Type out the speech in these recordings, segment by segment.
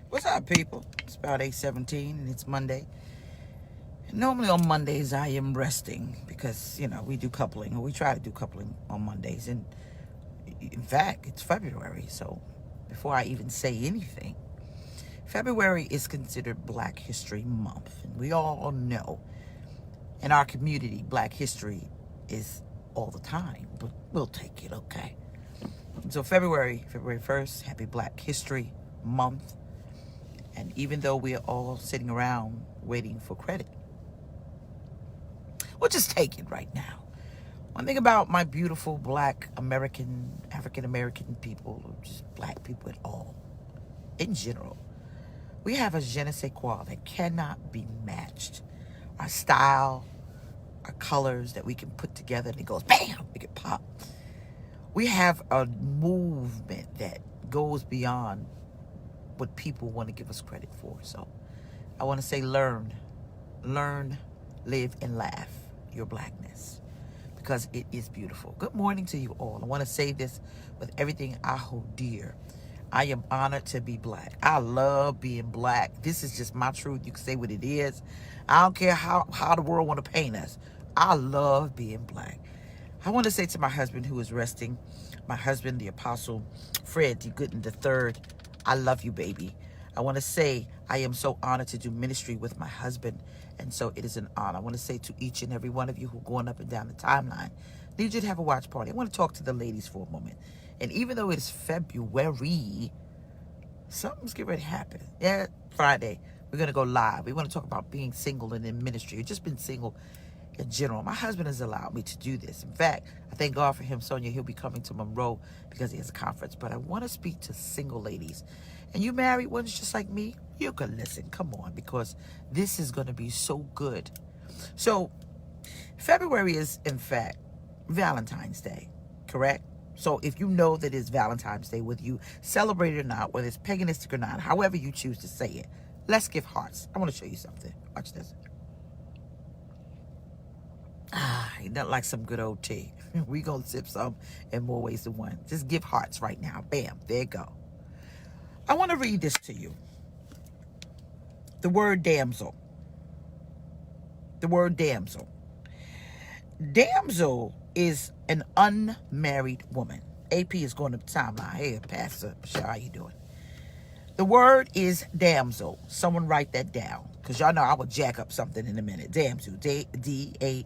What's up, people? It's about 8:17 and it's Monday. And normally on Mondays I am resting because, we do coupling, or we try to do coupling on Mondays. And in fact, it's February, so before I even say anything, February is considered Black History Month. And we all know in our community, Black history is all the time, but we'll take it, okay? So February 1st, happy Black History Month. And even though we're all sitting around waiting for credit, we'll just take it right now. One thing about my beautiful Black American, African American people, or just Black people at all, in general, we have a je ne sais quoi that cannot be matched. Our style, our colors that we can put together and it goes bam, it can pop. We have a movement that goes beyond what people want to give us credit for. So I want to say learn, live, and laugh your Blackness because it is beautiful. Good morning to you all. I want to say this with everything I hold dear. I am honored to be Black. I love being Black. This is just my truth. You can say what it is. I don't care how the world want to paint us. I love being Black. I want to say to my husband who is resting, my husband, the Apostle Fred D. Gooden III, I love you, baby. I want to say I am so honored to do ministry with my husband, and so it is an honor. I want to say to each and every one of you who are going up and down the timeline, need you to have a watch party. I want to talk to the ladies for a moment. And even though it's February, something's getting ready to happen. Yeah, Friday, we're going to go live. We want to talk about being single and in ministry. You've just been single in general. My husband has allowed me to do this. In fact, I thank God for him, Sonia. He'll be coming to Monroe because he has a conference. But I want to speak to single ladies. And you married ones just like me, you can listen. Come on, because this is going to be so good. So February is, in fact, Valentine's Day, correct? So if you know that it's Valentine's Day, whether you celebrate it or not, whether it's paganistic or not, however you choose to say it, let's give hearts. I want to show you something. Watch this. Ain't nothing like some good old tea. We gonna sip some in more ways than one. Just give hearts right now. Bam, there you go. I want to read this to you. The word damsel. The word damsel. Damsel is an unmarried woman. AP is going to the timeline. Hey, Pastor Michelle, how you doing? The word is damsel. Someone write that down, because y'all know I will jack up something in a minute. Damsel, D-A-M-S-E-L.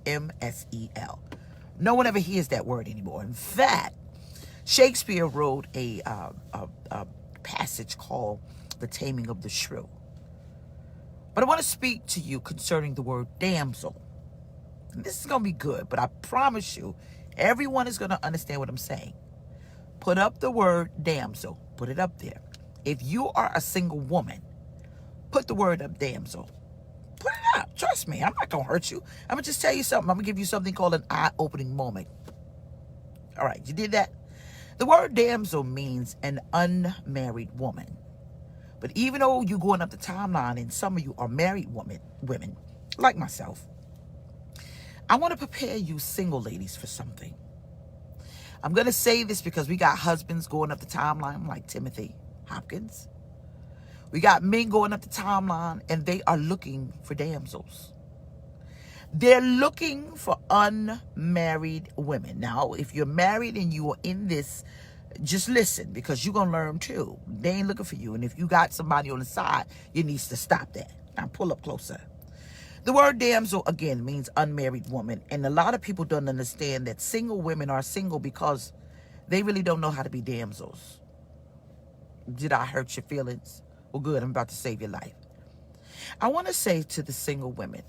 No one ever hears that word anymore. In fact, Shakespeare wrote a passage called The Taming of the Shrew. But I want to speak to you concerning the word damsel. And this is going to be good, but I promise you, everyone is going to understand what I'm saying. Put up the word damsel. Put it up there. If you are a single woman, put the word up, damsel. Put it up. Trust me, I'm not going to hurt you. I'm going to just tell you something. I'm going to give you something called an eye-opening moment. All right, you did that? The word damsel means an unmarried woman. But even though you're going up the timeline and some of you are married women, like myself, I want to prepare you single ladies for something. I'm going to say this because we got husbands going up the timeline like Timothy Hopkins. We got men going up the timeline and they are looking for damsels. They're looking for unmarried women. Now, if you're married and you are in this, just listen, because you're going to learn too. They ain't looking for you. And if you got somebody on the side, you need to stop that. Now, pull up closer. The word damsel, again, means unmarried woman. And a lot of people don't understand that single women are single because they really don't know how to be damsels. Did I hurt your feelings? Well, good. I'm about to save your life. I want to say to the single women,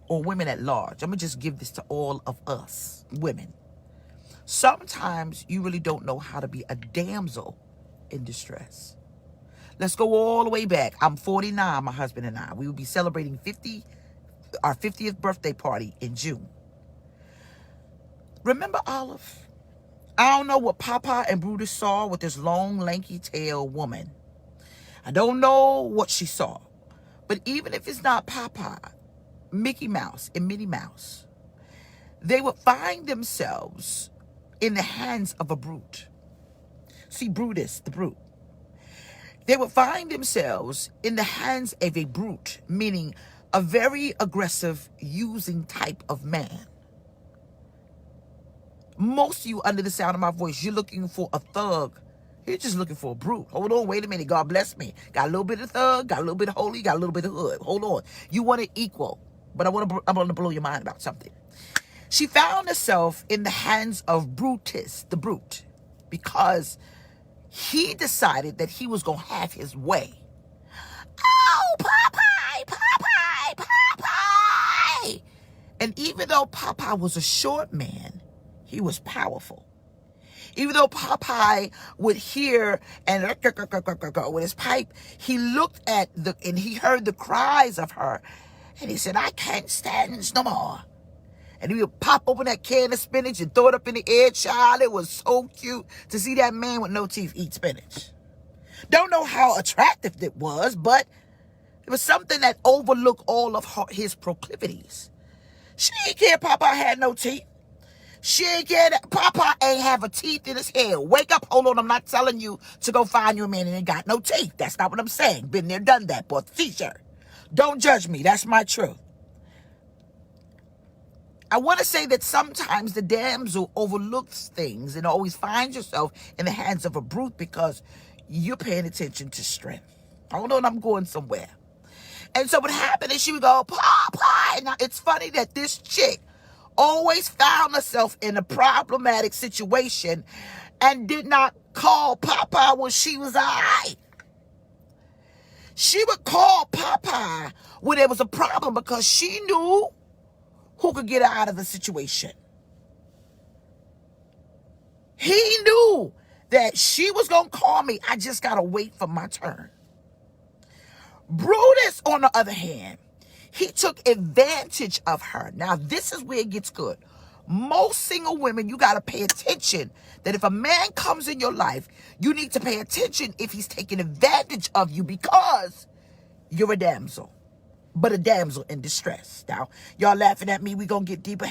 or women at large, I'm going to just give this to all of us, women. Sometimes you really don't know how to be a damsel in distress. Let's go all the way back. I'm 49, my husband and I. We will be celebrating our 50th birthday party in June. Remember Olive? I don't know what Popeye and Brutus saw with this long, lanky-tailed woman. I don't know what she saw. But even if it's not Popeye, Mickey Mouse and Minnie Mouse, they would find themselves in the hands of a brute. See, Brutus, the brute. they would find themselves in the hands of a brute, meaning a very aggressive, using type of man. Most of you, under the sound of my voice, you're looking for a thug. You're just looking for a brute. Hold on, wait a minute. God bless me. Got a little bit of thug, got a little bit of holy, got a little bit of hood. Hold on. You want it equal. But I want to blow your mind about something. She found herself in the hands of Brutus, the brute, because he decided that he was going to have his way. Oh, Popeye, Popeye, Popeye. And even though Popeye was a short man, he was powerful. Even though Popeye would hear and with his pipe, he looked at and he heard the cries of her. And he said, I can't stand no more. And he would pop open that can of spinach and throw it up in the air, child. It was so cute to see that man with no teeth eat spinach. Don't know how attractive it was, but it was something that overlooked all of his proclivities. She ain't care Popeye had no teeth. She ain't care that Popeye ain't have a teeth in his head. Wake up, hold on, I'm not telling you to go find you a man and ain't got no teeth. That's not what I'm saying. Been there, done that, bought the t-shirt. Don't judge me, that's my truth. I want to say that sometimes the damsel overlooks things and always finds yourself in the hands of a brute because you're paying attention to strength. Hold on, I'm going somewhere. And so what happened is she would go, Popeye. Now, it's funny that this chick always found herself in a problematic situation and did not call Popeye when she was all right. She would call Popeye when there was a problem because she knew who could get her out of the situation. He knew that she was going to call me. I just got to wait for my turn. Brutus, on the other hand, he took advantage of her. Now, this is where it gets good. Most single women, you got to pay attention that if a man comes in your life, you need to pay attention if he's taking advantage of you because you're a damsel, but a damsel in distress. Now, y'all laughing at me. We going to get deeper.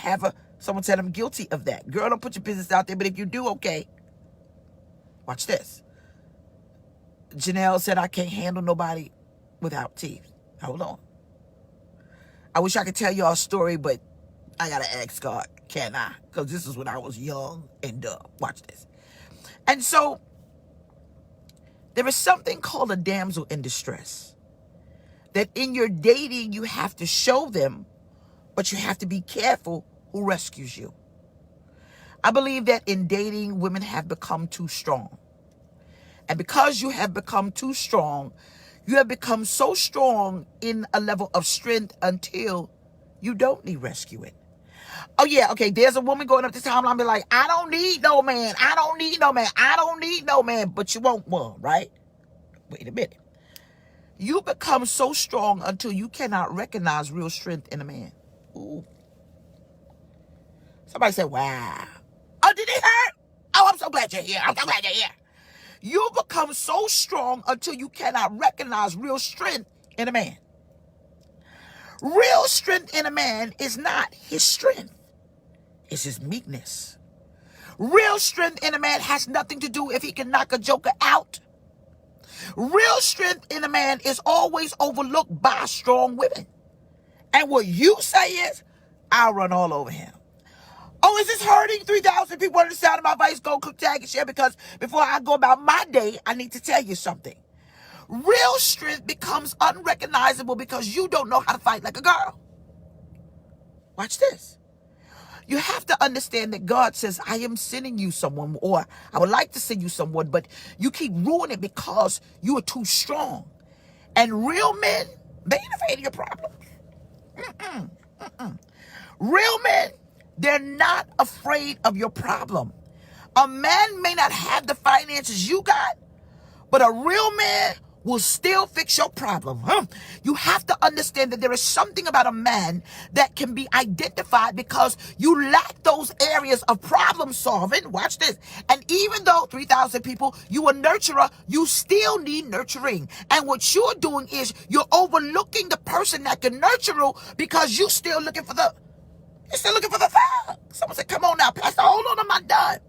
Someone said I'm guilty of that. Girl, don't put your business out there, but if you do, okay. Watch this. Janelle said I can't handle nobody without teeth. Hold on. I wish I could tell y'all a story, but I got to ask God, can I? Because this is when I was young and dumb. Watch this. And so, there is something called a damsel in distress. That in your dating, you have to show them, but you have to be careful who rescues you. I believe that in dating, women have become too strong. And because you have become too strong, you have become so strong in a level of strength until you don't need rescuing. Oh, yeah, okay, there's a woman going up the timeline and be like, I don't need no man. I don't need no man. I don't need no man. But you want one, right? Wait a minute. You become so strong until you cannot recognize real strength in a man. Ooh. Somebody said, wow. Oh, did it hurt? Oh, I'm so glad you're here. I'm so glad you're here. You become so strong until you cannot recognize real strength in a man. Real strength in a man is not his strength. It's his meekness. Real strength in a man has nothing to do if he can knock a joker out. Real strength in a man is always overlooked by strong women. And what you say is, I'll run all over him. Oh, is this hurting? 3,000 people under the sound of my voice. Go click, tag, and share because before I go about my day, I need to tell you something. Real strength becomes unrecognizable because you don't know how to fight like a girl. Watch this. You have to understand that God says, I am sending you someone, or I would like to send you someone, but you keep ruining it because you are too strong. And real men, they ain't afraid of your problems. Real men, they're not afraid of your problem. A man may not have the finances you got, but a real man will still fix your problem. You have to understand that there is something about a man that can be identified because you lack those areas of problem solving. Watch this. And even though 3,000 people, you a nurturer, you still need nurturing. And what you're doing is you're overlooking the person that can nurture you because you're still looking for the thug. Someone said, come on now, Pastor, hold on, I'm not done.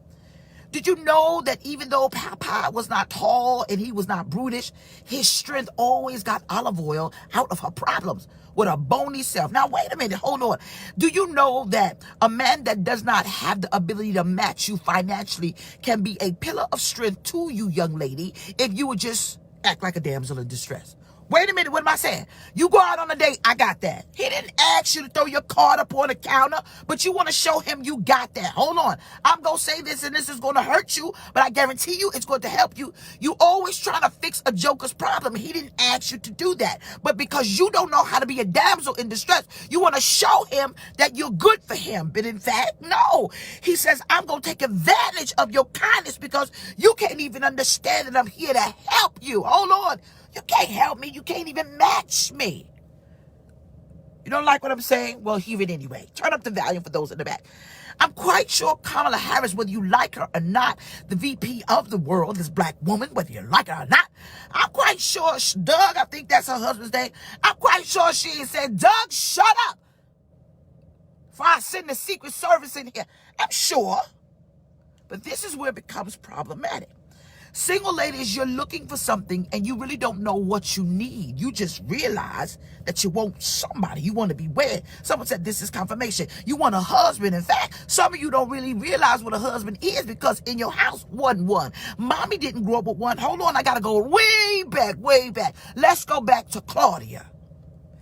Did you know that even though Popeye was not tall and he was not brutish, his strength always got olive oil out of her problems with a bony self? Now, wait a minute. Hold on. Do you know that a man that does not have the ability to match you financially can be a pillar of strength to you, young lady, if you would just act like a damsel in distress? Wait a minute, what am I saying? You go out on a date, I got that. He didn't ask you to throw your card up on the counter, but you want to show him you got that. Hold on. I'm going to say this, and this is going to hurt you, but I guarantee you it's going to help you. You always trying to fix a joker's problem. He didn't ask you to do that. But because you don't know how to be a damsel in distress, you want to show him that you're good for him. But in fact, no. He says, I'm going to take advantage of your kindness because you can't even understand that I'm here to help you. Hold on. You can't help me. You can't even match me. You don't like what I'm saying? Well, hear it anyway. Turn up the volume for those in the back. I'm quite sure Kamala Harris, whether you like her or not, the VP of the world, this black woman, whether you like her or not, I'm quite sure, Doug, I think that's her husband's name, I'm quite sure she said, Doug, shut up. Before I send the Secret Service in here. I'm sure. But this is where it becomes problematic. Single ladies, you're looking for something and you really don't know what you need. You just realize that you want somebody. You want to be wed. Someone said this is confirmation. You want a husband. In fact, some of you don't really realize what a husband is because in your house wasn't one. Mommy didn't grow up with one. Hold on, I got to go way back, way back. Let's go back to Claudia.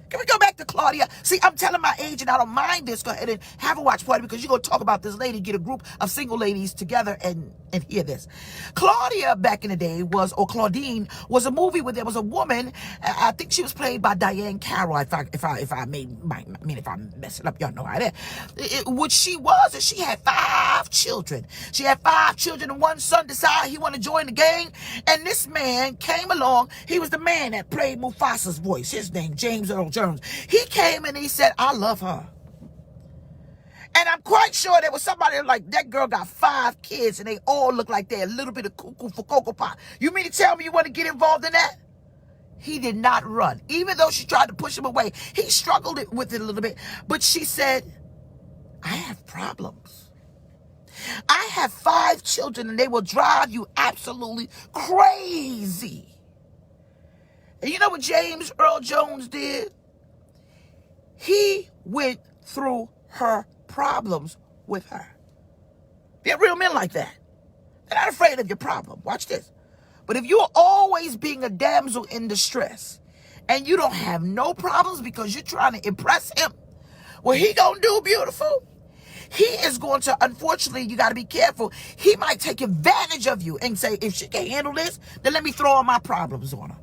Can we go back to Claudia? See, I'm telling my age and I don't mind this. Go ahead and have a watch party because you're going to talk about this lady, get a group of single ladies together and hear this. Claudia back in the day was, or Claudine, was a movie where there was a woman, I think she was played by Diane Carroll, if I'm messing up, y'all know how that. What she was is she had 5 children. She had 5 children and one son decided he wanted to join the gang. And this man came along. He was the man that played Mufasa's voice. His name, James Earl Jones. He came and he said, I love her. And I'm quite sure there was somebody like, that girl got 5 kids and they all look like they're a little bit of cuckoo for Cocoa Pie. You mean to tell me you want to get involved in that? He did not run. Even though she tried to push him away, he struggled with it a little bit. But she said, I have problems. I have 5 children and they will drive you absolutely crazy. And you know what James Earl Jones did? He went through her problems with her. There are real men like that. They're not afraid of your problem. Watch this. But if you're always being a damsel in distress and you don't have no problems because you're trying to impress him, what he gonna do, beautiful? He is going to, unfortunately, you got to be careful. He might take advantage of you and say, if she can't handle this, then let me throw all my problems on her.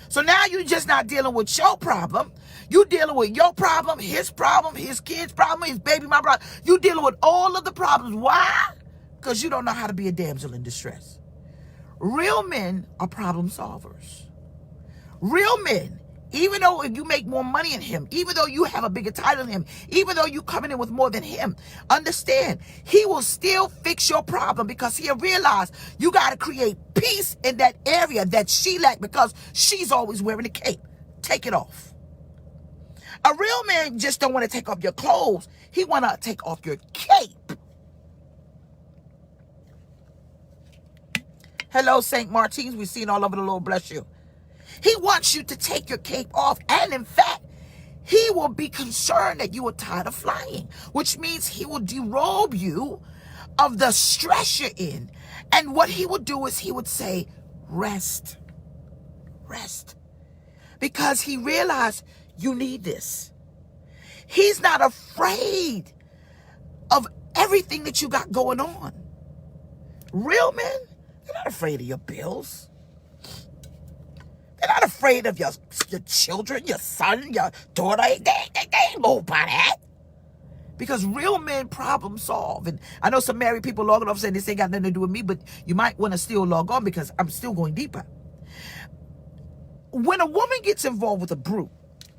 So now you're just not dealing with your problem. You're dealing with your problem, his kid's problem, his baby mama problem. You're dealing with all of the problems. Why? Because you don't know how to be a damsel in distress. Real men are problem solvers. Real men, even though if you make more money than him, even though you have a bigger title than him, even though you coming in with more than him, understand, he will still fix your problem because he'll realize you got to create peace in that area that she lacked because she's always wearing a cape. Take it off. A real man just don't want to take off your clothes. He want to take off your cape. Hello, St. Martins. We've seen all over the Lord bless you. He wants you to take your cape off. And in fact, he will be concerned that you are tired of flying, which means he will derobe you of the stress you're in. And what he would do is he would say, rest, rest. Because he realized you need this. He's not afraid of everything that you got going on. Real men, they're not afraid of your bills. They're not afraid of your children, your son, your daughter. They ain't moved by that. Because real men problem solve. And I know some married people logging off saying this ain't got nothing to do with me, but you might want to still log on because I'm still going deeper. When a woman gets involved with a brute,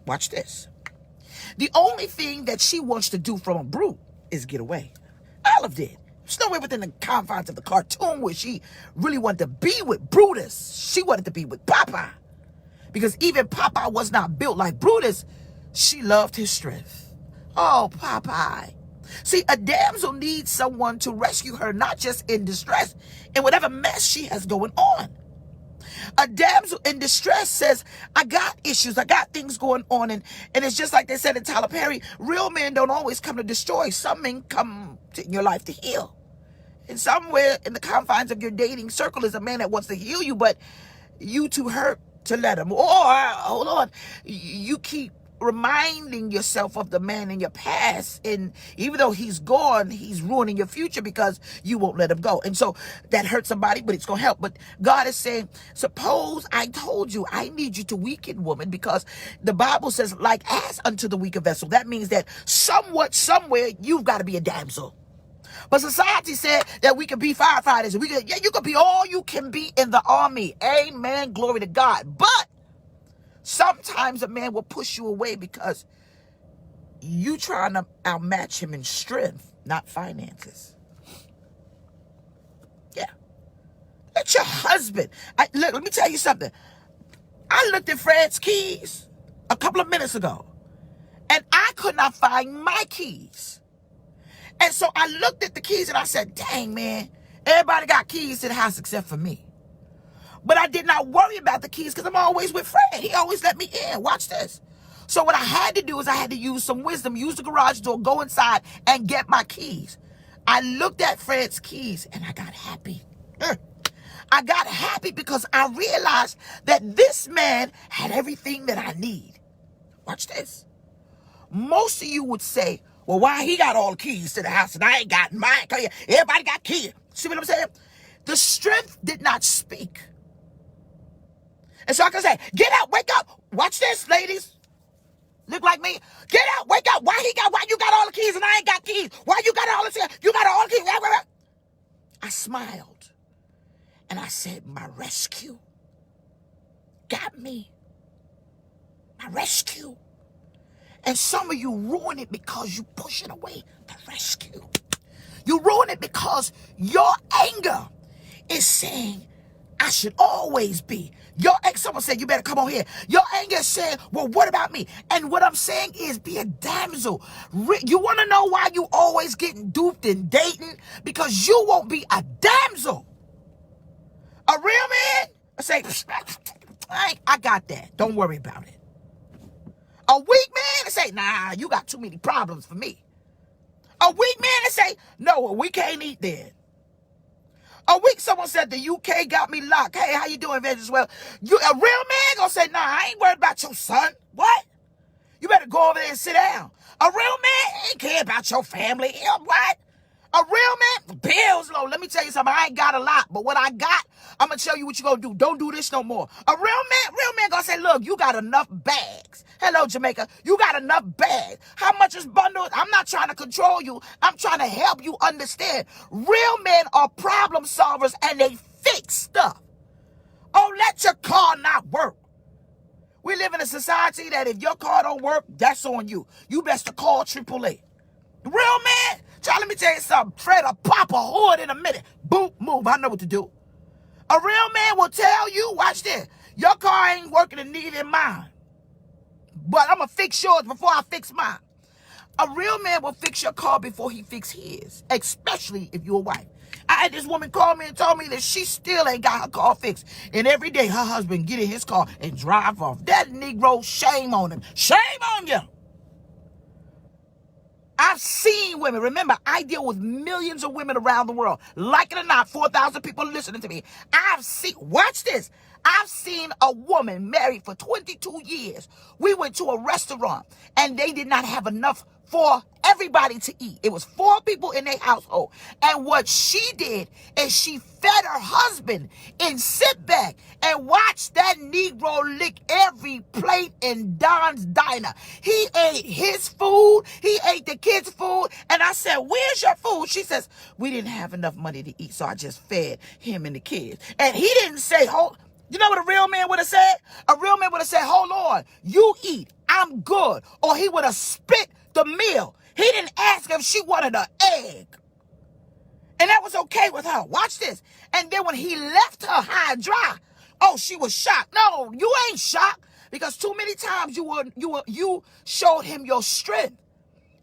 watch this. The only thing that she wants to do from a brute is get away. Olive did. There's nowhere within the confines of the cartoon where she really wanted to be with Brutus. She wanted to be with Popeye. Because even Popeye was not built like Brutus. She loved his strength. Oh, Popeye. See, a damsel needs someone to rescue her, not just in distress, in whatever mess she has going on. A damsel in distress says, I got issues, I got things going on. And it's just like they said in Tyler Perry, real men don't always come to destroy. Some men come in your life to heal. And somewhere in the confines of your dating circle is a man that wants to heal you, but you too hurt to let him. Or, hold on, you keep reminding yourself of the man in your past, and even though he's gone, he's ruining your future because you won't let him go. And so that hurts somebody, but it's gonna help. But God is saying, suppose I told you I need you to weaken, woman, because the Bible says, like as unto the weaker vessel. That means that somewhat, somewhere, you've got to be a damsel. But society said that we could be firefighters. You could be all you can be in the army. Amen. Glory to God. But sometimes a man will push you away because you trying to outmatch him in strength, not finances. Yeah. Let your husband. Look, let me tell you something. I looked at Fred's keys a couple of minutes ago, and I could not find my keys. And so I looked at the keys and I said, dang, man, everybody got keys to the house except for me. But I did not worry about the keys because I'm always with Fred. He always let me in. Watch this. So what I had to do is I had to use some wisdom, use the garage door, go inside and get my keys. I looked at Fred's keys and I got happy. I got happy because I realized that this man had everything that I need. Watch this. Most of you would say, well, why he got all the keys to the house and I ain't got mine? Everybody got keys. See what I'm saying? The strength did not speak. And so I can say, get out, wake up. Watch this, ladies. Look like me. Get out, wake up. Why you got all the keys and I ain't got keys? Why you got all the keys? You got all the keys. I smiled and I said, my rescue got me. My rescue. And some of you ruin it because you pushing away the rescue. You ruin it because your anger is saying, I should always be. Someone said, you better come on here. Your anger is saying, well, what about me? And what I'm saying is, be a damsel. You want to know why you always getting duped and dating? Because you won't be a damsel. A real man, I say, I got that. Don't worry about it. A weak man to say, nah, you got too many problems for me. A weak man to say, no, we can't eat then. Someone said the UK got me locked. Hey, how you doing, Venezuela? A real man gonna say, nah, I ain't worried about your son. What? You better go over there and sit down. A real man ain't care about your family. What? A real man, bills low. Let me tell you something. I ain't got a lot, but what I got, I'm gonna tell you what you gonna do. Don't do this no more. A real man gonna say, look, you got enough bags. Hello, Jamaica. You got enough bags. How much is bundled? I'm not trying to control you. I'm trying to help you understand. Real men are problem solvers and they fix stuff. Oh, let your car not work. We live in a society that if your car don't work, that's on you. You best to call AAA. Real man, child, let me tell you something. Fred will pop a hood in a minute. Boop, move. I know what to do. A real man will tell you, watch this, your car ain't working and neither am mine. But I'm going to fix yours before I fix mine. A real man will fix your car before he fix his, especially if you're a wife. I had this woman call me and told me that she still ain't got her car fixed. And every day her husband get in his car and drive off. That Negro, shame on him. Shame on you. I've seen women. Remember, I deal with millions of women around the world. Like it or not, 4,000 people listening to me. Watch this. I've seen a woman married for 22 years. We went to a restaurant and they did not have enough for everybody to eat. It was 4 people in their household. And what she did is she fed her husband and sit back and watch that Negro lick every plate in Don's diner. He ate his food. He ate the kids' food. And I said, where's your food? She says, we didn't have enough money to eat, so I just fed him and the kids. And he didn't say, you know what a real man would have said? A real man would have said, hold on, you eat, I'm good. Or he would have spit the meal. He didn't ask if she wanted an egg. And that was okay with her. Watch this. And then when he left her high and dry, oh, she was shocked. No, you ain't shocked because too many times you showed him your strength.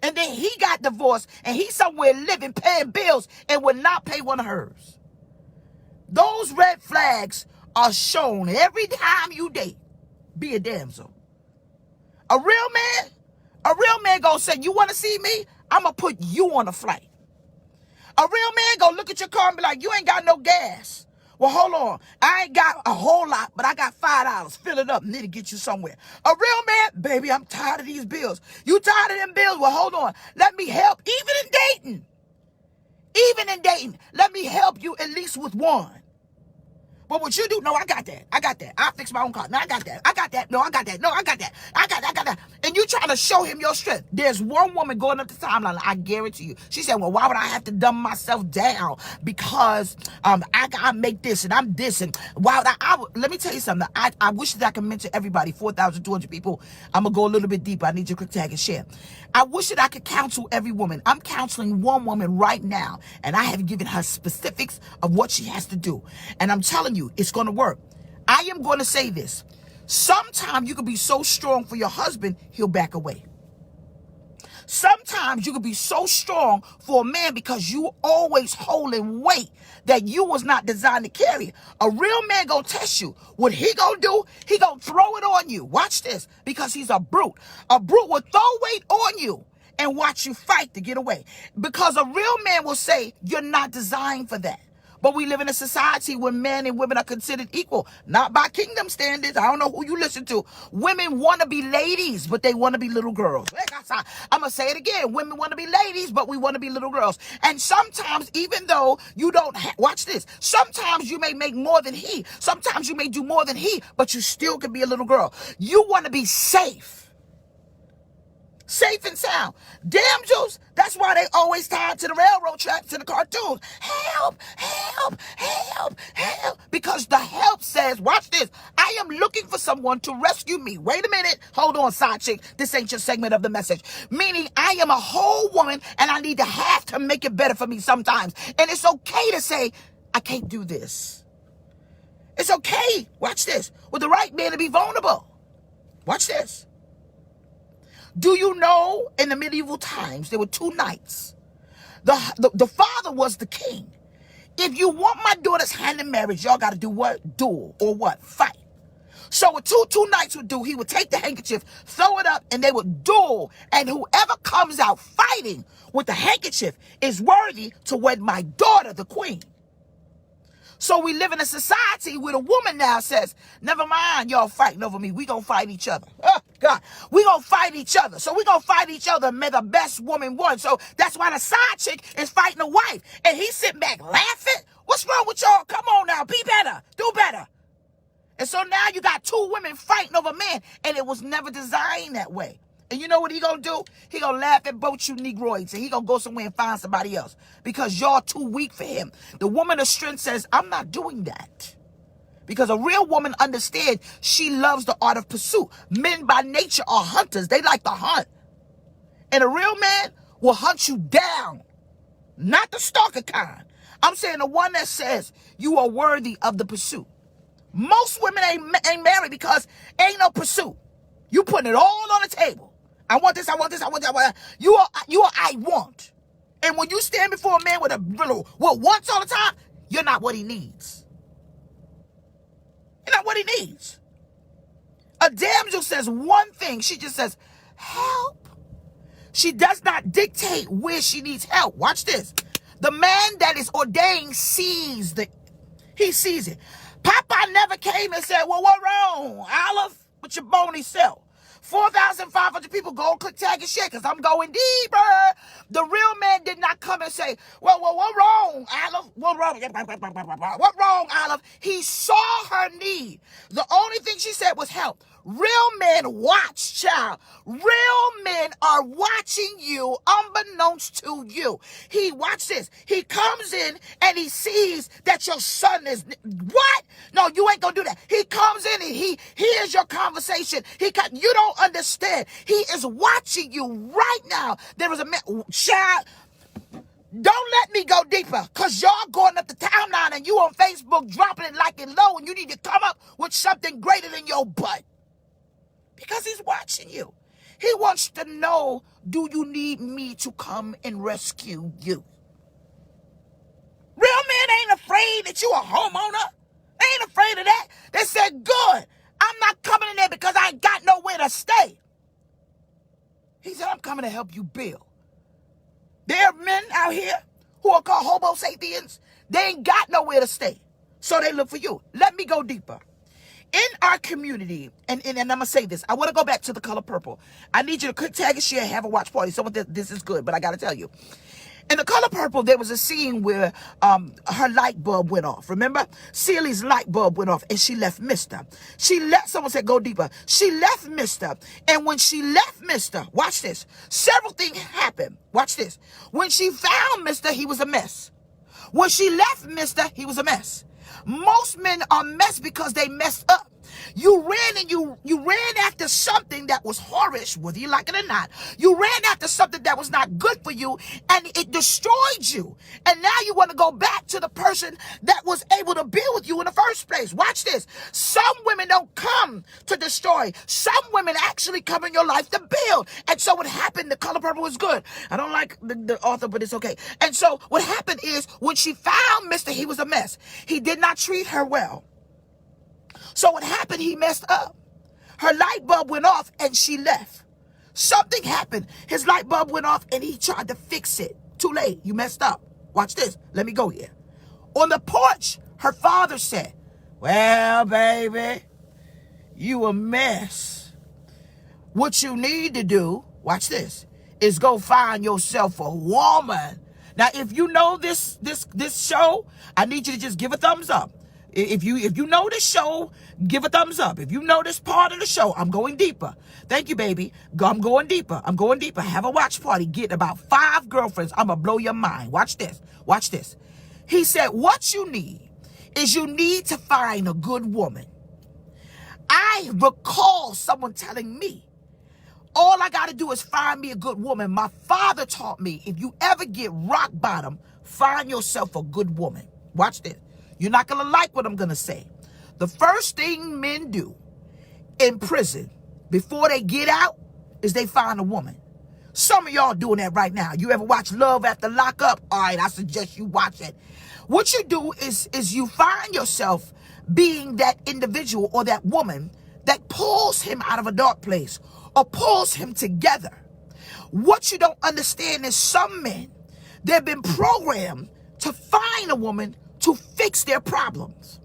And then he got divorced and he's somewhere living, paying bills, and would not pay one of hers. Those red flags are shown every time you date. Be a damsel. A real man gonna say, you want to see me? I'm gonna put you on a flight. A real man gonna look at your car and be like, you ain't got no gas. Well, hold on. I ain't got a whole lot, but I got $5. Fill it up. Need to get you somewhere. A real man, baby, I'm tired of these bills. You tired of them bills? Well, hold on. Let me help. Even in dating, let me help you at least with one. But what you do, no, I got that. I'll fix my own car. No, I got that. No, I got that. No, I got that. I got that. And you trying to show him your strength. There's one woman going up the timeline, I guarantee you. She said, well, why would I have to dumb myself down? Because I gotta make this and I'm this. And why would let me tell you something. I wish that I could mention everybody, 4,200 people. I'm going to go a little bit deeper. I need your quick tag and share. I wish that I could counsel every woman. I'm counseling one woman right now, and I have given her specifics of what she has to do. And I'm telling you, it's going to work. I am going to say this. Sometimes you can be so strong for your husband, he'll back away. Sometimes you can be so strong for a man because you always holding weight that you was not designed to carry. A real man gonna test you. What he gonna do, he gonna throw it on you. Watch this, because he's a brute. A brute will throw weight on you and watch you fight to get away. Because a real man will say, you're not designed for that. But we live in a society where men and women are considered equal, not by kingdom standards. I don't know who you listen to. Women want to be ladies, but they want to be little girls. I'm going to say it again. Women want to be ladies, but we want to be little girls. And sometimes, even though you don't, watch this, sometimes you may make more than he. Sometimes you may do more than he, but you still can be a little girl. You want to be safe. Safe and sound. Damsels, that's why they always tied to the railroad tracks in the cartoons. Help, help, help, help. Because the help says, watch this, I am looking for someone to rescue me. Wait a minute. Hold on, side chick. This ain't your segment of the message. Meaning I am a whole woman and I need to have to make it better for me sometimes. And it's okay to say, I can't do this. It's okay, watch this, with the right man to be vulnerable. Watch this. Do you know in the medieval times, there were two knights. The father was the king. If you want my daughter's hand in marriage, y'all got to do what? Duel or what? Fight. So what two knights would do, he would take the handkerchief, throw it up, and they would duel. And whoever comes out fighting with the handkerchief is worthy to wed my daughter, the queen. So we live in a society where the woman now says, never mind y'all fighting over me. We gonna fight each other. Oh, God. We gonna fight each other. So we gonna fight each other and may the best woman win. So that's why the side chick is fighting the wife. And he's sitting back laughing. What's wrong with y'all? Come on now. Be better. Do better. And so now you got two women fighting over men. And it was never designed that way. And you know what he gonna do? He gonna laugh at both you Negroids and he gonna go somewhere and find somebody else because y'all too weak for him. The woman of strength says, I'm not doing that. Because a real woman understands she loves the art of pursuit. Men by nature are hunters. They like to hunt. And a real man will hunt you down. Not the stalker kind. I'm saying the one that says you are worthy of the pursuit. Most women ain't married because ain't no pursuit. You putting it all on the table. I want this, I want this, I want that. You are I want. And when you stand before a man with a little what wants all the time, you're not what he needs. You're not what he needs. A damsel says one thing. She just says, help. She does not dictate where she needs help. Watch this. The man that is ordained sees it. Popeye never came and said, well, what wrong, Olive, with your bony self? 4,500 people go click, tag, and share because I'm going deeper. The real man did not come and say, well, what wrong, Olive? What wrong? What wrong, Olive? He saw her need. The only thing she said was help. Real men watch, child. Real men are watching you unbeknownst to you. Watch this. He comes in and he sees that your son is, what? No, you ain't gonna do that. He comes in and he hears your conversation. You don't understand. He is watching you right now. There is a man, child. Don't let me go deeper because y'all going up the timeline and you on Facebook dropping it like it low and you need to come up with something greater than your butt. Because he's watching you. He wants to know, do you need me to come and rescue you? Real men ain't afraid that you a homeowner. They ain't afraid of that. They said, good, I'm not coming in there because I ain't got nowhere to stay. He said, I'm coming to help you build. There are men out here who are called homo sapiens. They ain't got nowhere to stay. So they look for you. Let me go deeper. In our community, and I'm going to say this. I want to go back to the color purple. I need you to click, tag, and share, have a watch party. Some of this is good, but I got to tell you. In the color purple, there was a scene where her light bulb went off. Remember? Celie's light bulb went off, and she left Mister. Someone said, go deeper. She left Mister. And when she left Mister, watch this. Several things happened. Watch this. When she found Mister, he was a mess. When she left Mister, he was a mess. Most men are messed because they messed up. You ran after something that was horish, whether you like it or not. You ran after something that was not good for you, and it destroyed you. And now you want to go back to the person that was able to build with you in the first place. Watch this. Some women don't come to destroy. Some women actually come in your life to build. And so what happened, the color purple was good. I don't like the author, but it's okay. And so what happened is when she found Mr., he was a mess. He did not treat her well. So what happened, he messed up. Her light bulb went off and she left. Something happened. His light bulb went off and he tried to fix it. Too late. You messed up. Watch this. Let me go here. On the porch, her father said, well, baby, you a mess. What you need to do, watch this, is go find yourself a woman. Now, if you know this show, I need you to just give a thumbs up. If you know this show, give a thumbs up. If you know this part of the show, I'm going deeper. Thank you, baby. I'm going deeper. I'm going deeper. Have a watch party. Get about 5 girlfriends. I'm going to blow your mind. Watch this. Watch this. He said, what you need is you need to find a good woman. I recall someone telling me, all I got to do is find me a good woman. My father taught me, if you ever get rock bottom, find yourself a good woman. Watch this. You're not going to like what I'm going to say. The first thing men do in prison before they get out is they find a woman. Some of y'all doing that right now. You ever watch Love After Lockup? All right, I suggest you watch it. What you do is you find yourself being that individual or that woman that pulls him out of a dark place or pulls him together. What you don't understand is some men, they've been programmed to find a woman to fix their problems.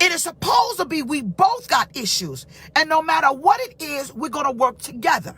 It is supposed to be we both got issues, and no matter what it is, we're going to work together.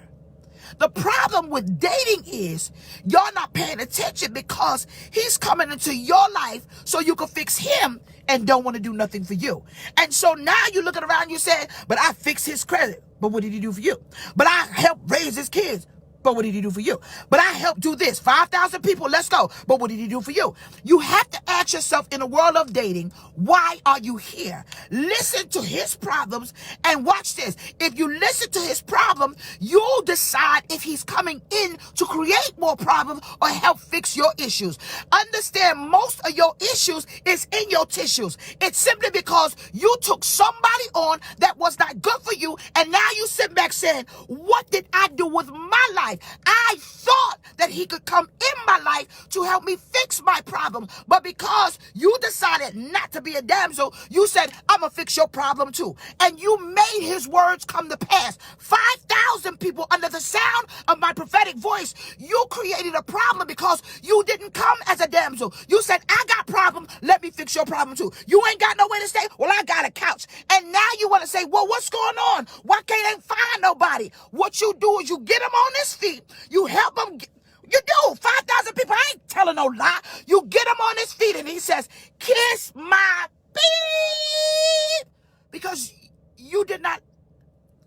The problem with dating is y'all not paying attention because he's coming into your life so you can fix him and don't want to do nothing for you. And so now you're looking around and you say, but I fixed his credit. But what did he do for you? But I helped raise his kids. But what did he do for you? But I helped do this. 5,000 people, let's go. But what did he do for you? You have to ask yourself in the world of dating, why are you here? Listen to his problems and watch this. If you listen to his problem, you'll decide if he's coming in to create more problems or help fix your issues. Understand most of your issues is in your tissues. It's simply because you took somebody on that was not good for you, and now you sit back saying, what did I do with my life? I thought that he could come in my life to help me fix my problem. But because you decided not to be a damsel, you said, I'm going to fix your problem too. And you made his words come to pass. 5,000 people under the sound of my prophetic voice, you created a problem because you didn't come as a damsel. You said, I got problem. Let me fix your problem too. You ain't got nowhere to stay. Well, I got a couch. And now you want to say, well, what's going on? Why can't they find nobody? What you do is you get them on his feet. You help him. You do. 5,000 people. I ain't telling no lie. You get him on his feet and he says, kiss my beep. Because you did not.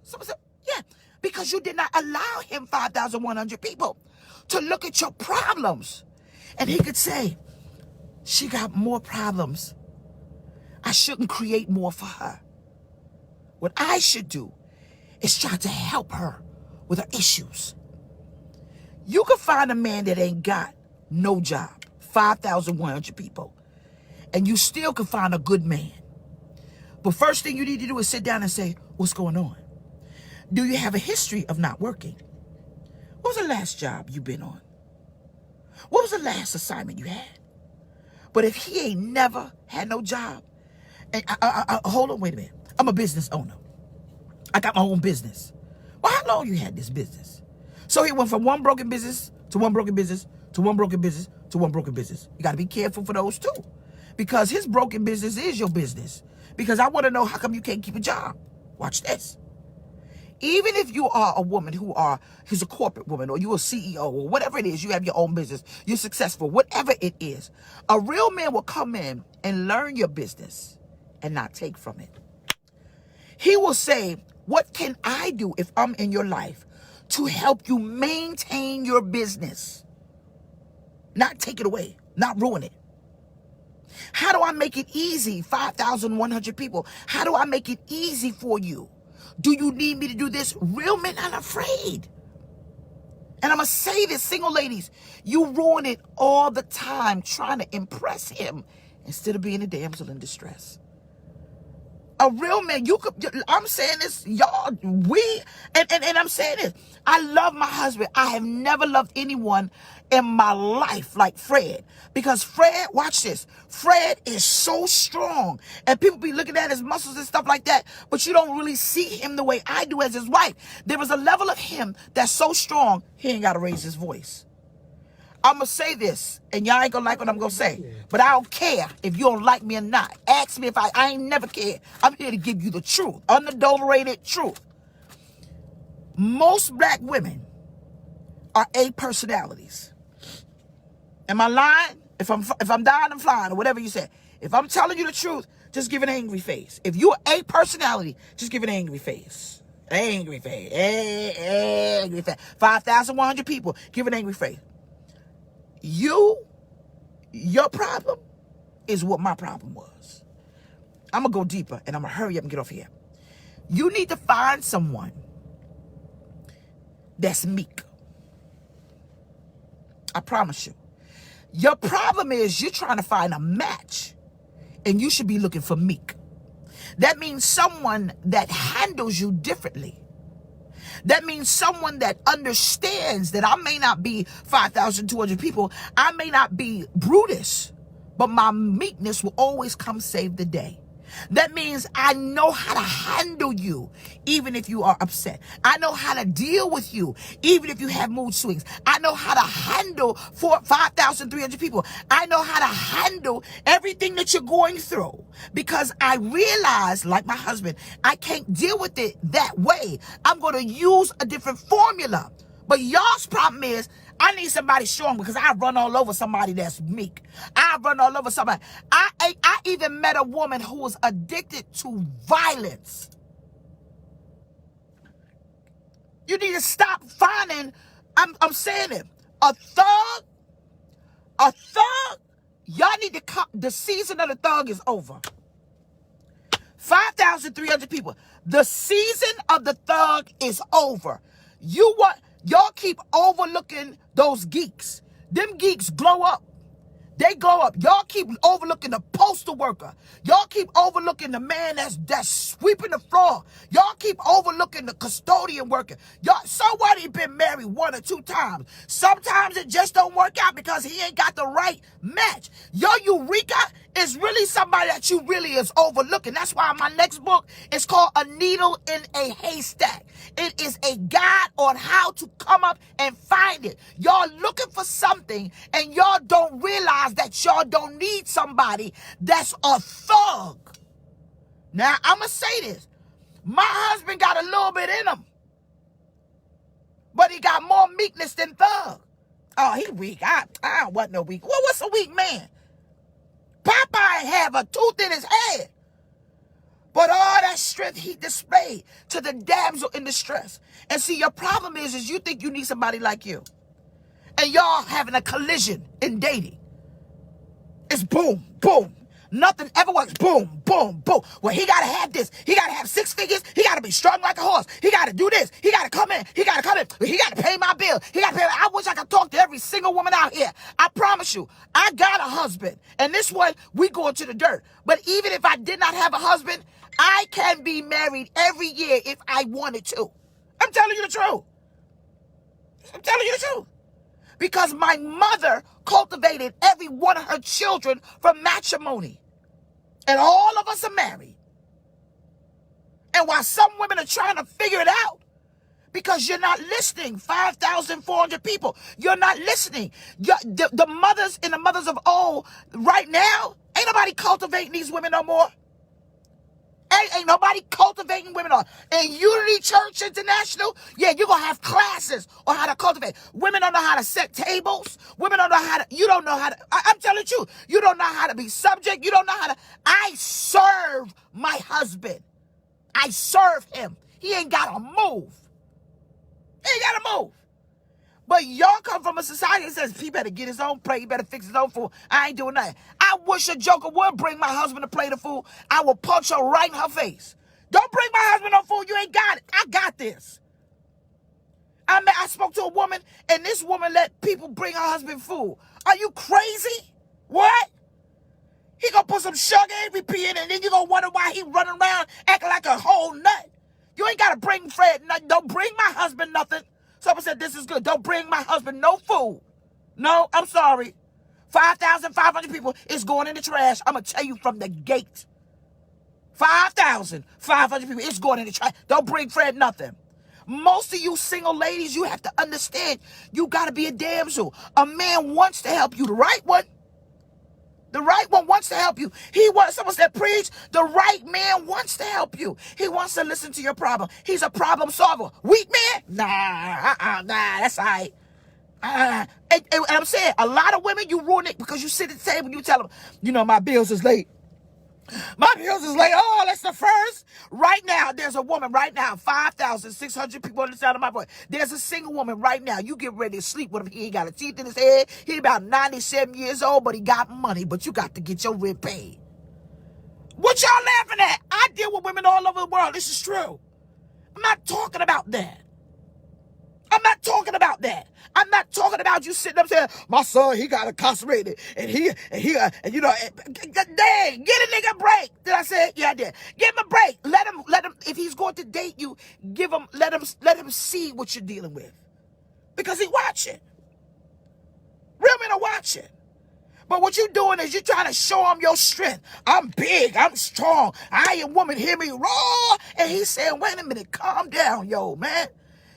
Someone said, yeah. Because you did not allow him, 5,100 people, to look at your problems. And he could say, she got more problems. I shouldn't create more for her. What I should do is try to help her with her issues. You can find a man that ain't got no job, 5,100 people, and you still can find a good man. But first thing you need to do is sit down and say, what's going on? Do you have a history of not working? What was the last job you been on? What was the last assignment you had? But if he ain't never had no job, and hold on, wait a minute. I'm a business owner. I got my own business. Well, how long you had this business? So he went from one broken business to one broken business to one broken business to one broken business. You got to be careful for those too, because his broken business is your business. Because I want to know, how come you can't keep a job? Watch this. Even if you are a woman who's a corporate woman, or you're a CEO, or whatever it is, you have your own business, you're successful, whatever it is, a real man will come in and learn your business and not take from it. He will say, what can I do if I'm in your life to help you maintain your business? Not take it away, not ruin it. How do I make it easy? 5,100 people. How do I make it easy for you? Do you need me to do this? Real men aren't afraid. And I'm going to say this, single ladies, you ruin it all the time trying to impress him instead of being a damsel in distress. A real man, I'm saying this, y'all, and I'm saying this. I love my husband. I have never loved anyone in my life like Fred. Because Fred, watch this, Fred is so strong. And people be looking at his muscles and stuff like that, but you don't really see him the way I do as his wife. There is a level of him that's so strong, he ain't got to raise his voice. I'm going to say this, and y'all ain't going to like what I'm going to say, but I don't care if you don't like me or not. Ask me if I ain't never cared. I'm here to give you the truth, unadulterated truth. Most black women are A personalities. Am I lying? If I'm dying, I'm flying, or whatever you say. If I'm telling you the truth, just give an angry face. If you're A personality, just give an angry face. Angry face. Angry face. 5,100 people, give an angry face. Your problem is what my problem was. I'm going to go deeper, and I'm going to hurry up and get off here. You need to find someone that's meek. I promise you. Your problem is you're trying to find a match, and you should be looking for meek. That means someone that handles you differently. That means someone that understands that I may not be 5,200 people. I may not be Brutus, but my meekness will always come save the day. That means I know how to handle you, even if you are upset. I know how to deal with you, even if you have mood swings. I know how to handle 5,300 people. I know how to handle everything that you're going through, because I realize, like my husband, I can't deal with it that way. I'm going to use a different formula. But y'all's problem is, I need somebody strong, because I run all over somebody that's meek. I run all over somebody. I even met a woman who was addicted to violence. You need to stop finding, I'm saying it, a thug, y'all need to cut, the season of the thug is over. 5,300 people. The season of the thug is over. Y'all keep overlooking those geeks. Them geeks glow up. They glow up. Y'all keep overlooking the postal worker. Y'all keep overlooking the man that's sweeping the floor. Y'all keep overlooking the custodian worker. Y'all, somebody been married 1 or 2 times. Sometimes it just don't work out because he ain't got the right match. Your Eureka is really somebody that you really is overlooking. That's why my next book is called A Needle in a Haystack. It is a guide on how to come up and find it. Y'all looking for something, and y'all don't realize that y'all don't need somebody that's a thug. Now, I'm going to say this. My husband got a little bit in him, but he got more meekness than thug. Oh, he weak. I don't want no weak. Well, what's a weak man? Popeye have a tooth in his head. But all that strength he displayed to the damsel in distress. And see, your problem is you think you need somebody like you. And y'all having a collision in dating. It's boom, boom. Nothing ever works. Boom, boom, boom. Well, he got to have this. He got to have 6 figures. He got to be strong like a horse. He got to do this. He got to come in. He got to come in. He got to pay my bill. He got to pay. I wish I could talk to every single woman out here. I promise you, I got a husband. And this one, we going to the dirt. But even if I did not have a husband, I can be married every year if I wanted to. telling you the truth. I'm telling you the truth. Because my mother cultivated every one of her children from matrimony. And all of us are married. And while some women are trying to figure it out, because you're not listening, 5,400 people, you're not listening. The mothers and the mothers of old right now, ain't nobody cultivating these women no more. Ain't nobody cultivating women on. In Unity Church International, yeah, you're going to have classes on how to cultivate. Women don't know how to set tables. Women don't know how to, you don't know how to, I'm telling you, you don't know how to be subject. You don't know how to, I serve my husband. I serve him. He ain't got to move. He ain't got to move. But y'all come from a society that says he better get his own plate. He better fix his own food. I ain't doing nothing. I wish a joker would bring my husband a plate of food. I will punch her right in her face. Don't bring my husband no food. You ain't got it. I got this. I spoke to a woman, and this woman let people bring her husband food. Are you crazy? What? He gonna put some sugar AVP in it, and then you gonna wonder why he running around acting like a whole nut. You ain't gotta bring Fred nothing. Don't bring my husband nothing. Someone said, this is good. Don't bring my husband no food. No, I'm sorry. 5,500 people is going in the trash. I'm going to tell you from the gate. 5,500 people is going in the trash. Don't bring Fred nothing. Most of you single ladies, you have to understand, you got to be a damsel. A man wants to help you. The right one. The right one wants to help you. Someone said, preach, the right man wants to help you. He wants to listen to your problem. He's a problem solver. Weak man? Nah, that's all right. And I'm saying, a lot of women, you ruin it because you sit at the table and you tell them, you know, my bills is late. My bills is late. Oh, that's the first. Right now, there's a woman right now, 5,600 people on the side of my voice. There's a single woman right now. You get ready to sleep with him. He ain't got a teeth in his head. He about 97 years old, but he got money. But you got to get your rent paid. What y'all laughing at? I deal with women all over the world. This is true. I'm not talking about that. I'm not talking about that. I'm not talking about you sitting up saying, my son, he got incarcerated. And you know, dang, get a nigga a break. Did I say it? Yeah, I did. Give him a break. Let him, if he's going to date you, let him see what you're dealing with. Because he watching. Real men are watching. But what you're doing is you're trying to show him your strength. I'm big. I'm strong. I am woman. Hear me roar. And he's saying, wait a minute. Calm down, yo, man.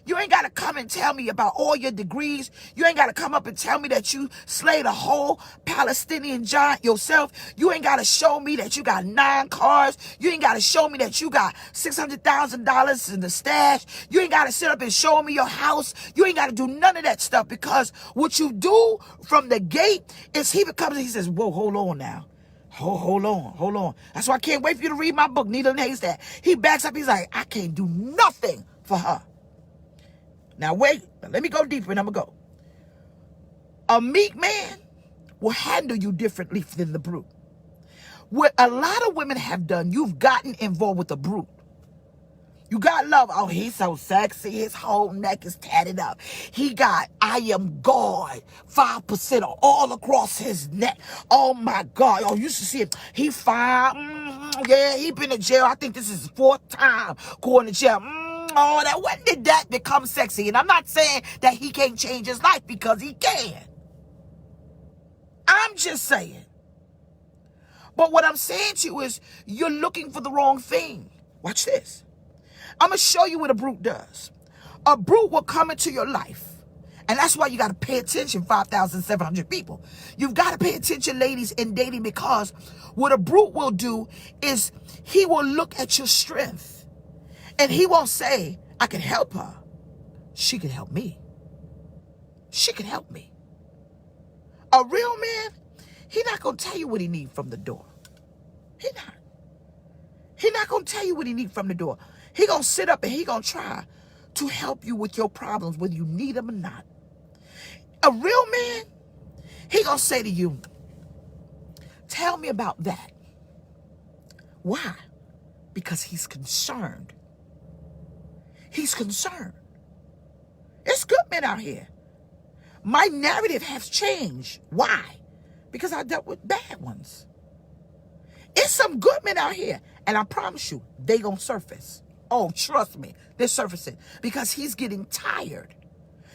You ain't got to come and tell me about all your degrees. You ain't got to come up and tell me that you slayed a whole Palestinian giant yourself. You ain't got to show me that you got 9 cars. You ain't got to show me that you got $600,000 in the stash. You ain't got to sit up and show me your house. You ain't got to do none of that stuff, because what you do from the gate is he says, whoa, hold on now. Hold on. That's why I can't wait for you to read my book, Needle and Haystack. He backs up. He's like, I can't do nothing for her. Now wait, let me go deeper and I'm going to go. A meek man will handle you differently than the brute. What a lot of women have done, you've gotten involved with the brute. You got love. Oh, he's so sexy. His whole neck is tatted up. He got I am God 5% all across his neck. Oh my God. Oh, you should see him. He fine. Yeah, he been in jail. I think this is his 4th time going to jail. Oh, when did that become sexy? And I'm not saying that he can't change his life, because he can. I'm just saying. But what I'm saying to you is you're looking for the wrong thing. Watch this. I'm going to show you what a brute does. A brute will come into your life. And that's why you got to pay attention, 5,700 people. You've got to pay attention, ladies, in dating, because what a brute will do is he will look at your strength. And he won't say, I can help her. She can help me. She can help me. A real man, he not going to tell you what he needs from the door. He not. He not going to tell you what he needs from the door. He going to sit up and he going to try to help you with your problems, whether you need them or not. A real man, he going to say to you, tell me about that. Why? Because he's concerned. He's concerned. It's good men out here. My narrative has changed. Why? Because I dealt with bad ones. It's some good men out here. And I promise you, they gonna surface. Oh, trust me, they're surfacing because he's getting tired.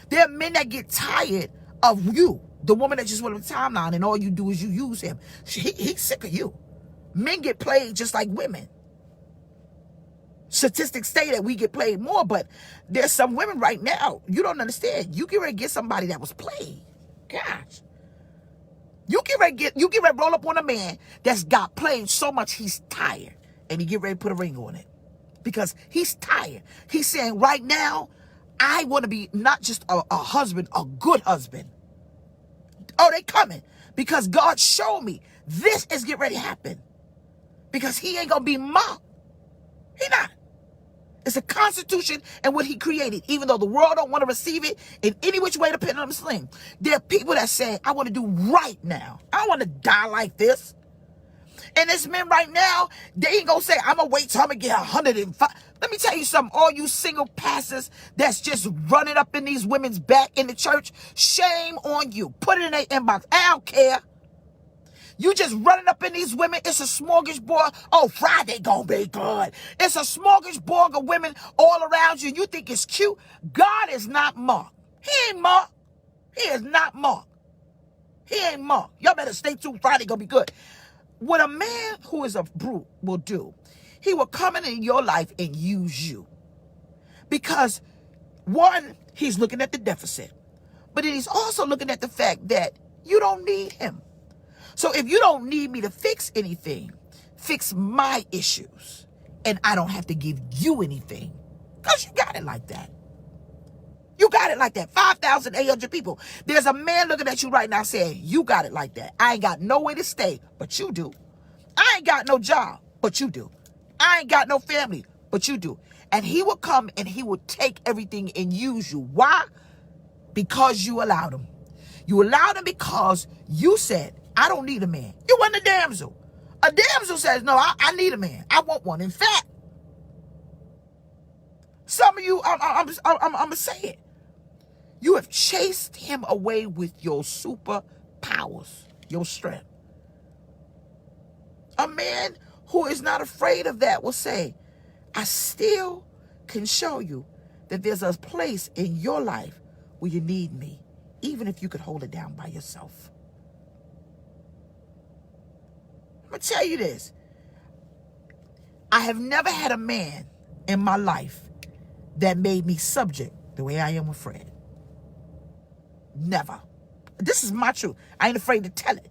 There are men that get tired of you, the woman that just went on the timeline, and all you do is you use him. He's sick of you. Men get played just like women. Statistics say that we get played more, but there's some women right now, you don't understand. You get ready to get somebody that was played. Gosh. You get ready to roll up on a man that's got played so much he's tired, and he get ready to put a ring on it because he's tired. He's saying right now, I want to be not just a husband, a good husband. Oh, they coming because God showed me this is getting ready to happen because he ain't going to be mocked. He not. It's a constitution and what he created, even though the world don't want to receive it in any which way depending on the sling. There are people that say, I want to do right now. I don't want to die like this. And there's men right now, they ain't going to say, I'm going to wait till I'm going to get 105. Let me tell you something. All you single pastors that's just running up in these women's back in the church, shame on you. Put it in their inbox. I don't care. You just running up in these women. It's a smorgasbord. Oh, Friday gonna be good. It's a smorgasbord of women all around you. You think it's cute. God is not mocked. He ain't mocked. He is not mocked. He ain't mocked. Y'all better stay tuned. Friday gonna be good. What a man who is a brute will do, he will come in your life and use you. Because one, he's looking at the deficit. But then he's also looking at the fact that you don't need him. So if you don't need me to fix anything, fix my issues. And I don't have to give you anything. Because you got it like that. You got it like that. 5,800 people. There's a man looking at you right now saying, you got it like that. I ain't got no way to stay, but you do. I ain't got no job, but you do. I ain't got no family, but you do. And he will come and he will take everything and use you. Why? Because you allowed him. You allowed him because you said, I don't need a man. You want a damsel. A damsel says, no, I need a man. I want one. In fact, some of you, I'm going to say it. You have chased him away with your superpowers, your strength. A man who is not afraid of that will say, I still can show you that there's a place in your life where you need me, even if you could hold it down by yourself. I'm going to tell you this. I have never had a man in my life that made me subject the way I am with Fred. Never. This is my truth. I ain't afraid to tell it.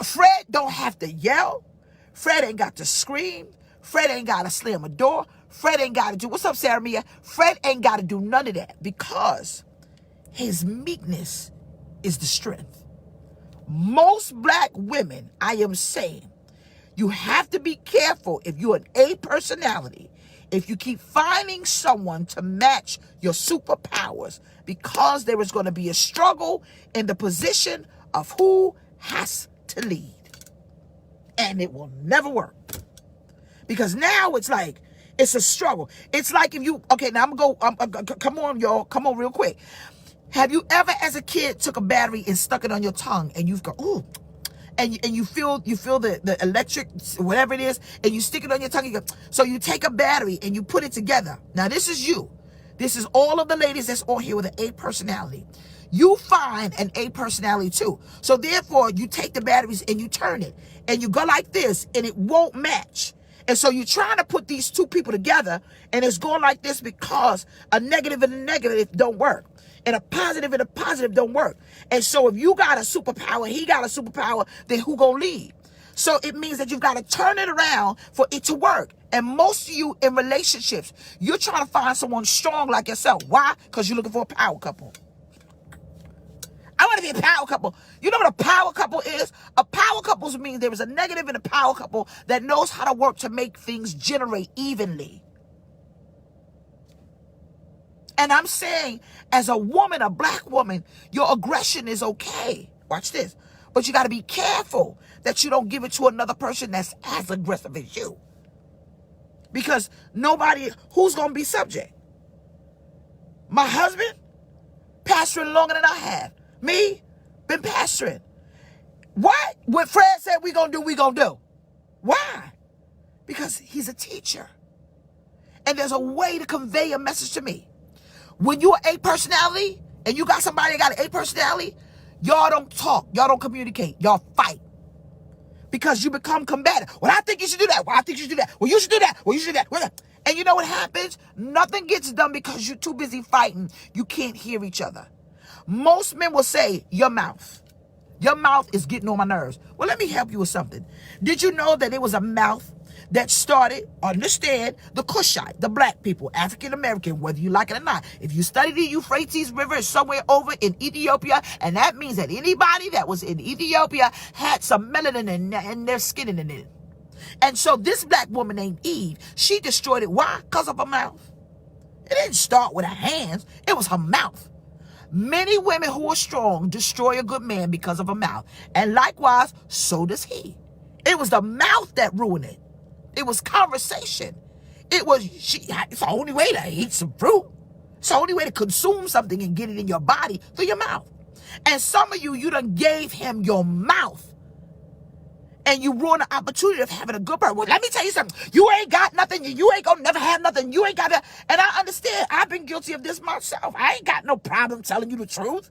Fred don't have to yell. Fred ain't got to scream. Fred ain't got to slam a door. Fred ain't got to do, what's up, Sarah Mia? Fred ain't got to do none of that because his meekness is the strength. Most black women, I am saying, you have to be careful if you're an A personality, if you keep finding someone to match your superpowers, because there is going to be a struggle in the position of who has to lead. And it will never work. Because now it's like, it's a struggle. It's like if you, okay, now I'm going to go, come on, y'all, come on real quick. Have you ever, as a kid, took a battery and stuck it on your tongue and you've got, ooh, and you feel the electric, whatever it is, and you stick it on your tongue. So you take a battery and you put it together. Now, this is you. This is all of the ladies that's on here with an A personality. You find an A personality too. So therefore, you take the batteries and you turn it. And you go like this, and it won't match. And so you're trying to put these two people together, and it's going like this because a negative and a negative don't work. And a positive don't work. And so if you got a superpower, he got a superpower, then who gonna lead? So it means that you've got to turn it around for it to work. And most of you in relationships, you're trying to find someone strong like yourself. Why? Because you're looking for a power couple. I want to be a power couple. You know what a power couple is? A power couple means there is a negative in a power couple that knows how to work to make things generate evenly. And I'm saying, as a woman, a black woman, your aggression is okay. Watch this. But you got to be careful that you don't give it to another person that's as aggressive as you. Because nobody, who's going to be subject? My husband, pastoring longer than I have. Me, been pastoring. What Fred said we going to do, we going to do. Why? Because he's a teacher. And there's a way to convey a message to me. When you're A personality and you got somebody that got an A personality, y'all don't talk. Y'all don't communicate. Y'all fight. Because you become combative. Well, I think you should do that. Well, I think you should do that. Well, you should do that. Well, you should do that. And you know what happens? Nothing gets done because you're too busy fighting. You can't hear each other. Most men will say, your mouth. Your mouth is getting on my nerves. Well, let me help you with something. Did you know that it was a mouth that started, understand, the Cushite, the black people, African American, whether you like it or not? If you study the Euphrates River, it's somewhere over in Ethiopia, and that means that anybody that was in Ethiopia had some melanin in their skin in it. And so this black woman named Eve, she destroyed it. Why? Because of her mouth. It didn't start with her hands. It was her mouth. Many women who are strong destroy a good man because of a mouth. And likewise, so does he. It was the mouth that ruined it. It was conversation. It's the only way to eat some fruit. It's the only way to consume something and get it in your body through your mouth. And some of you done gave him your mouth. And you ruin the opportunity of having a good person. Well, let me tell you something. You ain't got nothing. You ain't gonna never have nothing. You ain't got that. And I understand. I've been guilty of this myself. I ain't got no problem telling you the truth.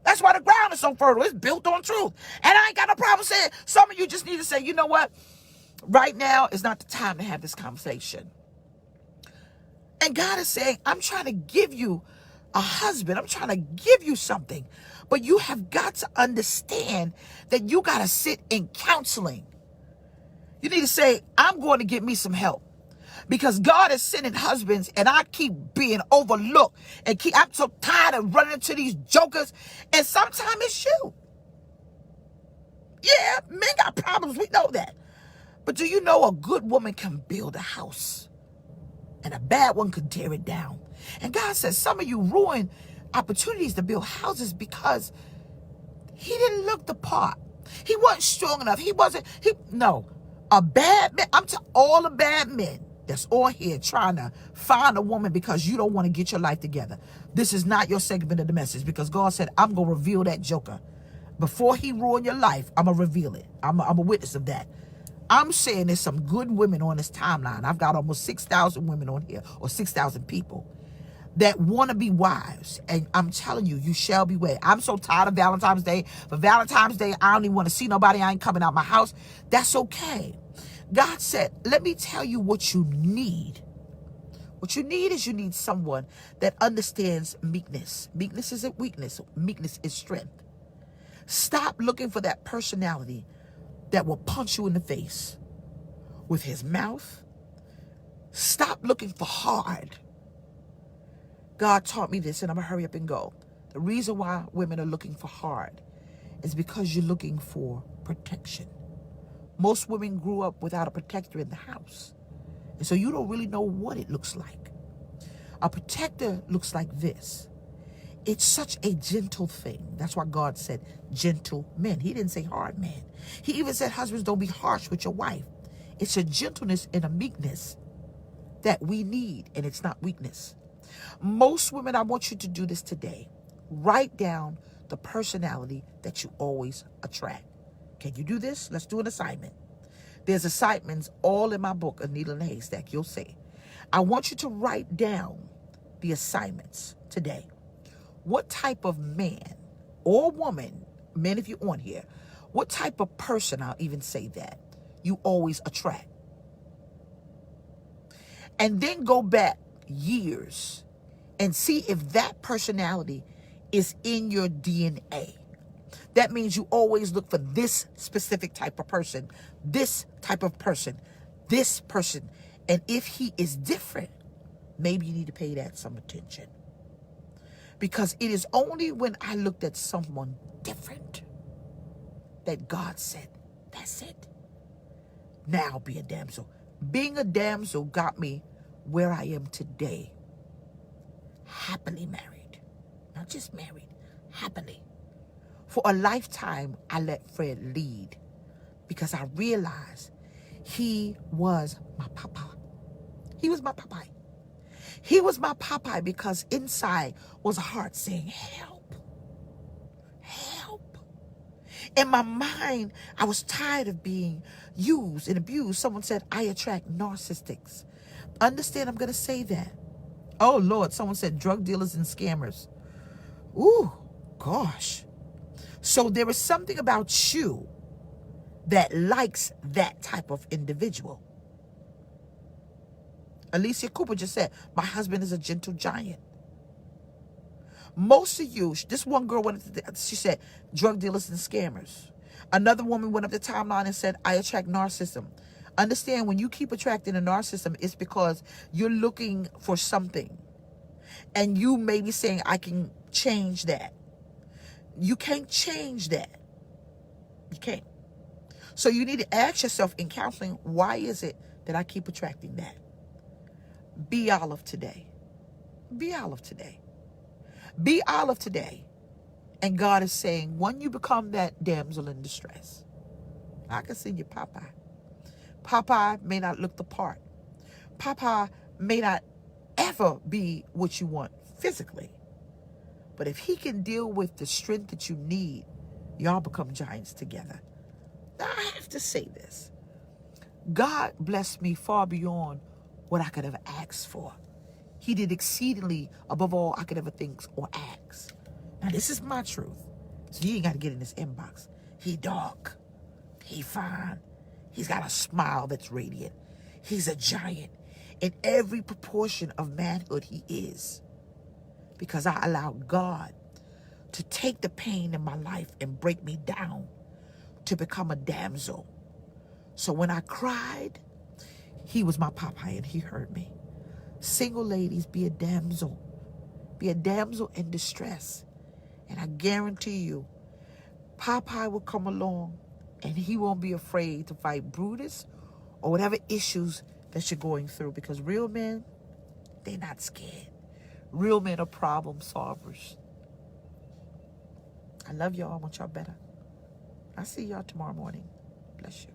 That's why the ground is so fertile. It's built on truth. And I ain't got no problem saying. Some of you just need to say, you know what? Right now is not the time to have this conversation. And God is saying, I'm trying to give you a husband. I'm trying to give you something. But you have got to understand that you got to sit in counseling. You need to say, I'm going to get me some help. Because God is sending husbands and I keep being overlooked. I'm so tired of running into these jokers. And sometimes it's you. Yeah, men got problems. We know that. But do you know a good woman can build a house? And a bad one could tear it down. And God says some of you ruin opportunities to build houses because he didn't look the part. He wasn't strong enough. A bad man. I'm to all the bad men that's on here trying to find a woman because you don't want to get your life together. This is not your segment of the message because God said, I'm going to reveal that joker. Before he ruin your life, I'm going to reveal it. I'm a witness of that. I'm saying there's some good women on this timeline. I've got almost 6,000 women on here, or 6,000 people that want to be wives. And I'm telling you, you shall be wed. I'm so tired of Valentine's Day. For Valentine's Day, I don't even want to see nobody. I ain't coming out my house. That's okay. God said, let me tell you what you need. What you need is you need someone that understands meekness. Meekness isn't weakness. Meekness is strength. Stop looking for that personality that will punch you in the face with his mouth. Stop looking for hard. God taught me this, and I'm going to hurry up and go. The reason why women are looking for hard is because you're looking for protection. Most women grew up without a protector in the house. And so you don't really know what it looks like. A protector looks like this. It's such a gentle thing. That's why God said gentle men. He didn't say hard men. He even said, husbands, don't be harsh with your wife. It's a gentleness and a meekness that we need, and it's not weakness. Most women, I want you to do this today. Write down the personality that you always attract. Can you do this? Let's do an assignment. There's assignments all in my book, A Needle in a Haystack. You'll see. I want you to write down the assignments today. What type of man or woman, men if you're on here, what type of person, I'll even say that, you always attract. And then go back years and see if that personality is in your DNA. That means you always look for this specific type of person, this type of person, this person. And if he is different, maybe you need to pay that some attention. Because it is only when I looked at someone different that God said, that's it. Now be a damsel. Being a damsel got me where I am today. Happily married. Not just married, happily. For a lifetime, I let Fred lead because I realized he was my Popeye. He was my Popeye. He was my Popeye because inside was a heart saying, help, help. In my mind, I was tired of being used and abused. Someone said, I attract narcissists. Understand, I'm going to say that. Oh, Lord, someone said drug dealers and scammers. Ooh, gosh. So there is something about you that likes that type of individual. Alicia Cooper just said, my husband is a gentle giant. Most of you, this one girl went up to, she said, drug dealers and scammers. Another woman went up the timeline and said, I attract narcissism. Understand, when you keep attracting a narcissism, it's because you're looking for something. And you may be saying, I can change that. You can't change that. You can't. So you need to ask yourself in counseling, why is it that I keep attracting that? Be Olive today. Be Olive today. Be Olive today. And God is saying, when you become that damsel in distress, I can see you, Popeye. Popeye may not look the part. Popeye may not ever be what you want physically. But if he can deal with the strength that you need, y'all become giants together. Now, I have to say this. God blessed me far beyond what I could have asked for. He did exceedingly above all I could ever think or ask. Now, this is my truth. So you ain't got to get in this inbox. He dark. He fine. He's got a smile that's radiant. He's a giant. In every proportion of manhood he is. Because I allowed God to take the pain in my life and break me down to become a damsel. So when I cried, he was my Popeye and he heard me. Single ladies, be a damsel. Be a damsel in distress. And I guarantee you, Popeye will come along and he won't be afraid to fight Brutus or whatever issues that you're going through. Because real men, they're not scared. Real men are problem solvers. I love y'all. I want y'all better. I'll see y'all tomorrow morning. Bless you.